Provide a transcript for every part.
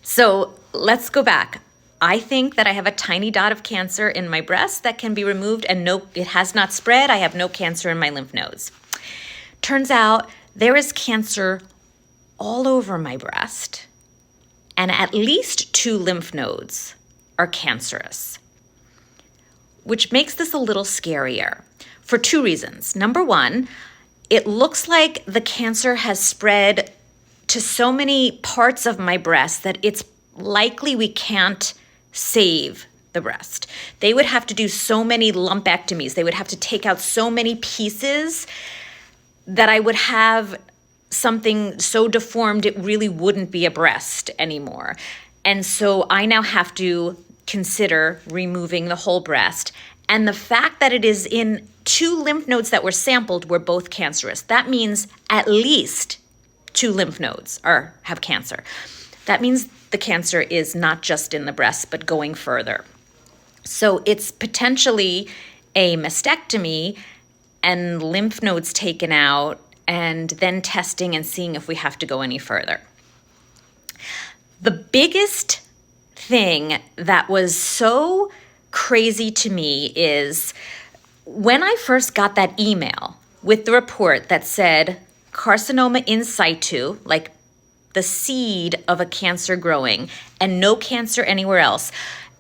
So let's go back. I think that I have a tiny dot of cancer in my breast that can be removed, and no, it has not spread. I have no cancer in my lymph nodes. Turns out there is cancer all over my breast, and at least 2 lymph nodes are cancerous, which makes this a little scarier for 2 reasons. Number one, it looks like the cancer has spread to so many parts of my breast that it's likely we can't save the breast. They would have to do so many lumpectomies. They would have to take out so many pieces that I would have something so deformed it really wouldn't be a breast anymore. And so I now have to consider removing the whole breast. And the fact that it is in 2 lymph nodes that were sampled were both cancerous. That means at least 2 lymph nodes have cancer. That means the cancer is not just in the breast, but going further. So it's potentially a mastectomy and lymph nodes taken out, and then testing and seeing if we have to go any further. The biggest thing that was so crazy to me is when I first got that email with the report that said carcinoma in situ, like the seed of a cancer growing, and no cancer anywhere else.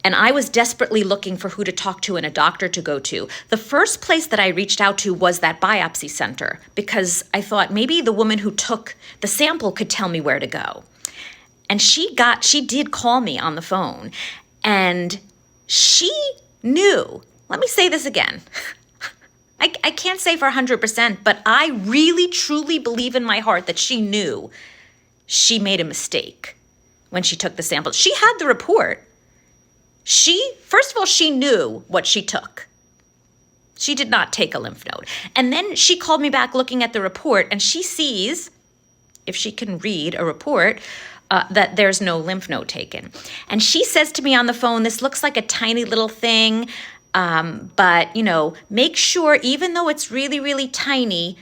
And I was desperately looking for who to talk to and a doctor to go to. The first place that I reached out to was that biopsy center, because I thought maybe the woman who took the sample could tell me where to go. And she did call me on the phone, and she knew. Let me say this again. I can't say for 100%, but I really, truly believe in my heart that she knew she made a mistake when she took the sample. She had the report. First of all, she knew what she took. She did not take a lymph node. And then she called me back looking at the report, and she sees, if she can read a report, that there's no lymph node taken. And she says to me on the phone, this looks like a tiny little thing, but, make sure, even though it's really, really tiny,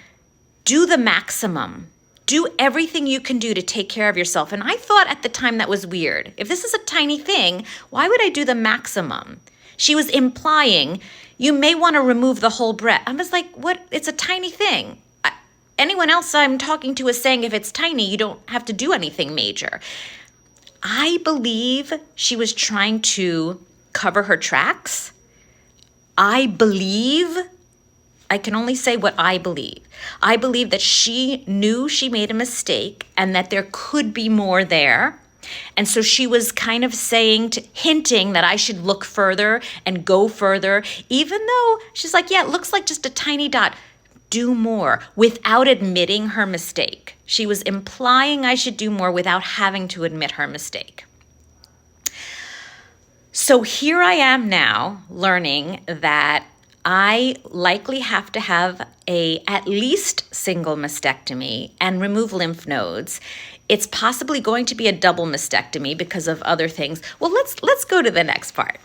do the maximum. Do everything you can do to take care of yourself. And I thought at the time that was weird. If this is a tiny thing, why would I do the maximum? She was implying you may want to remove the whole breast. I was like, what? It's a tiny thing. Anyone else I'm talking to is saying if it's tiny, you don't have to do anything major. I believe she was trying to cover her tracks. I can only say what I believe. I believe that she knew she made a mistake and that there could be more there. And so she was kind of hinting that I should look further and go further, even though she's like, yeah, it looks like just a tiny dot. Do more, without admitting her mistake. She was implying I should do more without having to admit her mistake. So here I am now learning that I likely have to have at least single mastectomy and remove lymph nodes. It's possibly going to be a double mastectomy because of other things. Well, let's go to the next part.